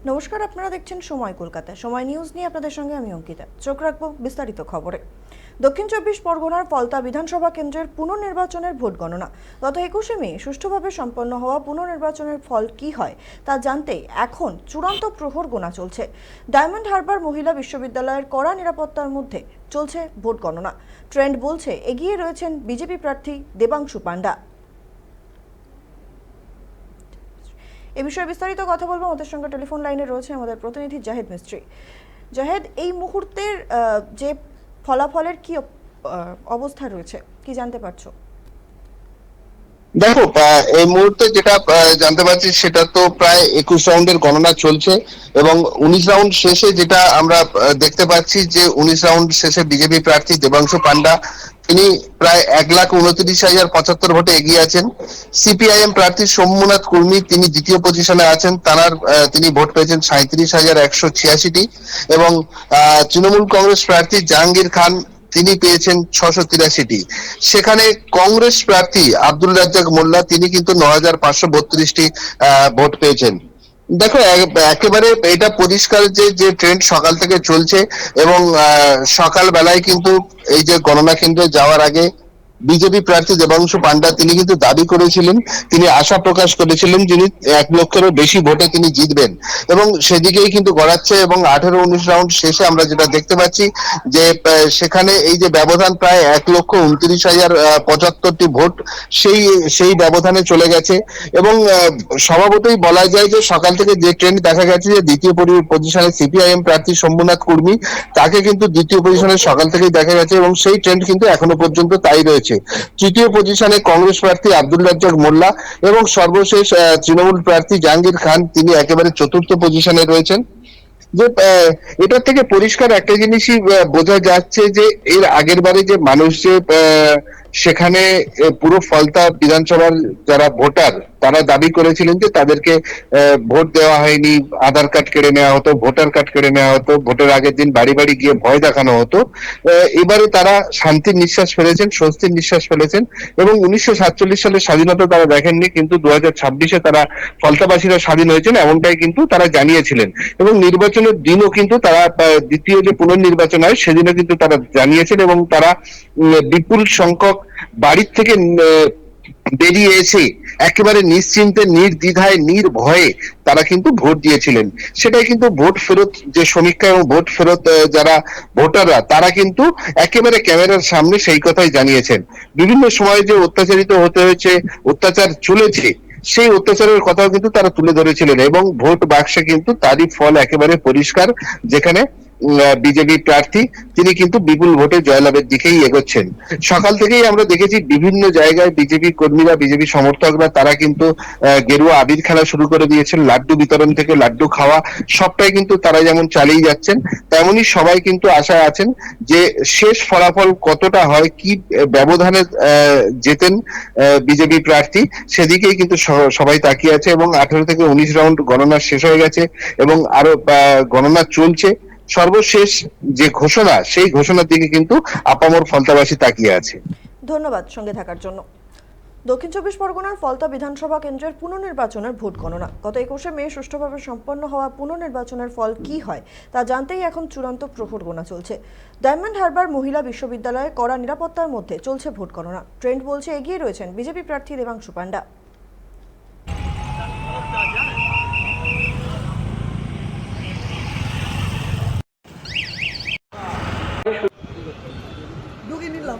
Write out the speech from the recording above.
নমস্কার, আপনারা দেখছেন সময় কলকাতা। সময় নিউজ নিয়ে আপনাদের সঙ্গে আমি অঙ্কিতা। চোখ রাখবো বিস্তারিত খবরে। দক্ষিণ 24 পরগনার ফলতা বিধানসভা কেন্দ্রের পুনর্নির্বাচনের ভোট গণনা গত 21শে মে সুষ্ঠুভাবে সম্পন্ন হওয়া পুনর্নির্বাচনের ফল কি হয় তা জানতে এখন চূড়ান্ত প্রহর গোনা চলছে। ডায়মন্ড হারবার মহিলা বিশ্ববিদ্যালয়ের কড়া নিরাপত্তার মধ্যে চলছে ভোট গণনা। ট্রেন্ড বলছে এগিয়ে রয়েছেন বিজেপি প্রার্থী দেবাংশু পান্ডা। এ বিষয়ে বিস্তারিত কথা বলবো। আমাদের সঙ্গে টেলিফোন লাইনে রয়েছে আমাদের প্রতিনিধি জাহেদ মিস্ত্রি। জাহেদ, এই মুহূর্তের যে ফলাফলের কি অবস্থা রয়েছে, কি জানতে পারছো? দেখো, এই মুহূর্তে যেটা জানতে পারছি সেটা তো প্রায় 21 রাউন্ডের গণনা চলছে এবং 19 রাউন্ড শেষে যেটা আমরা দেখতে পাচ্ছি যে 19 রাউন্ড শেষে বিজেপি প্রার্থী দেবাংশু পান্ডা তিনি প্রায় 1,29,075 ভোটে এগিয়ে আছেন। সিপিআইএম প্রার্থী সোমনাথ কুর্মী তিনি দ্বিতীয় পজিশনে আছেন, তিনি ভোট পেয়েছেন 37,186টি এবং তৃণমূল কংগ্রেস প্রার্থী জাহাঙ্গীর খান তিনি পেয়েছেন 683টি। সেখানে কংগ্রেস প্রার্থী আব্দুল রাজ্জাক মোল্লা তিনি কিন্তু 9,532টি ভোট পেয়েছেন। দেখো, একেবারে এটা পরিষ্কার যে ট্রেন্ড সকাল থেকে চলছে এবং সকাল বেলায় কিন্তু এই যে গণনা কেন্দ্রে যাওয়ার আগে বিজেপি প্রার্থী দেবাংশু পান্ডা তিনি কিন্তু দাবি করেছিলেন, তিনি আশা প্রকাশ করেছিলেন যিনি 1 লক্ষেরও বেশি ভোটে তিনি জিতবেন এবং সেদিকেই কিন্তু গড়াচ্ছে। এবং 18-19 রাউন্ড শেষে আমরা যেটা দেখতে পাচ্ছি যে সেখানে এই যে ব্যবধান প্রায় 1,29,075টি ভোট সেই ব্যবধানে চলে গেছে এবং স্বভাবতই বলা যায় যে সকাল থেকে যে ট্রেন্ড দেখা গেছে যে দ্বিতীয় পজিশনে সিপিআইএম প্রার্থী শম্ভুনাথ কুর্মী তাকে কিন্তু দ্বিতীয় পজিশনে সকাল থেকেই দেখা গেছে এবং সেই ট্রেন্ড কিন্তু এখনো পর্যন্ত তাই রয়েছে। তৃতীয় পজিশনে কংগ্রেস প্রার্থী আব্দুল রাজ্জাক মোল্লা এবং সর্বশেষ তৃণমূল প্রার্থী জাহাঙ্গীর খান তিনি একেবারে চতুর্থ পজিশনে রয়েছেন। যে এটার থেকে পরিষ্কার একটা জিনিসই বোঝা যাচ্ছে যে এর আগের বারে যে মানুষ যে সেখানে পুরো ফলতা বিধানসভার যারা ভোটার তারা দাবি করেছিলেন যে তাদেরকে ভোট দেওয়া হয়নি, আধার কার্ড কেড়ে নেওয়া হতো, ভোটার কার্ড কেড়ে নেওয়া হতো, ভোটের আগের দিন বাড়ি বাড়ি গিয়ে ভয় দেখানো হতো। এবারে তারা শান্তির নিঃশ্বাস ফেলেছেন, স্বস্তির নিঃশ্বাস ফেলেছেন এবং 1947 সালের স্বাধীনতা তারা দেখেননি, কিন্তু 2026-এ তারা ফলতাবাসীরা স্বাধীন হয়েছেন এমনটাই কিন্তু তারা জানিয়েছিলেন এবং নির্বাচনের দিনও কিন্তু তারা দ্বিতীয় যে পুনর্নির্বাচন হয় সেদিনও কিন্তু তারা জানিয়েছেন এবং তারা বিপুল সংখ্যক বাড়ির থেকে বেরিয়ে এসে একেবারে নিশ্চিন্তে, নির্দ্বিধায়, নির্ভয়ে তারা কিন্তু ভোট দিয়েছিলেন। সেটাই কিন্তু ভোট ফেরত যে সমীক্ষা এবং ভোট ফেরত যারা ভোটাররা তারা কিন্তু একেবারে ক্যামেরার সামনে সেই কথাই জানিয়েছেন। বিভিন্ন সময়ে যে অত্যাচারিত হতে হয়েছে, অত্যাচার চলেছে, সেই অত্যাচারের কথাও কিন্তু তারা তুলে ধরেছিলেন এবং ভোট বাক্সে কিন্তু তারই ফল একেবারে পরিষ্কার, যেখানে বিজেপি প্রার্থী তিনি কিন্তু বিপুল ভোটে জয়লাভের দিকেই এগোচ্ছেন। সকাল থেকেই আমরা দেখেছি বিভিন্ন জায়গায় বিজেপি কর্মীরা, বিজেপি সমর্থকরা তারা কিন্তু গেরুয়া আবির খেলা শুরু করে দিয়েছেন। লাড্ডু বিতরণ থেকে লাড্ডু খাওয়া সবটাই কিন্তু তারা যেমন চালিয়ে যাচ্ছেন, তেমনি সবাই কিন্তু আশায় আছেন যে শেষ ফলাফল কতটা হয়, কি ব্যবধানে জেতেন বিজেপি প্রার্থী, সেদিকেই কিন্তু সবাই তাকিয়ে আছে এবং 18 থেকে 19 রাউন্ড গণনা শেষ হয়ে গেছে এবং আরো গণনা চলছে। সর্বশেষ যে ঘোষণা, সেই ঘোষণার দিকে কিন্তু আপামর ফলতাবাসী তাকিয়ে আছে। ধন্যবাদ সঙ্গে থাকার জন্য। দক্ষিণ 24 পরগনার ফলতা বিধানসভা কেন্দ্রের পুনর্নির্বাচনের ভোট গণনা গত 21শে মে সুষ্ঠুভাবে সম্পন্ন হওয়া পুনর্নির্বাচনের ফল কি হয় তা জানতেই এখন চূড়ান্ত প্রহর গোনা চলছে। ডায়মন্ড হারবার মহিলা বিশ্ববিদ্যালয়ে কড়া নিরাপত্তার মধ্যে চলছে ভোট গণনা। ট্রেন্ড বলছে এগিয়ে রয়েছেন বিজেপি প্রার্থী দেবাংশু পান্ডা। ঢুকে নিলাম।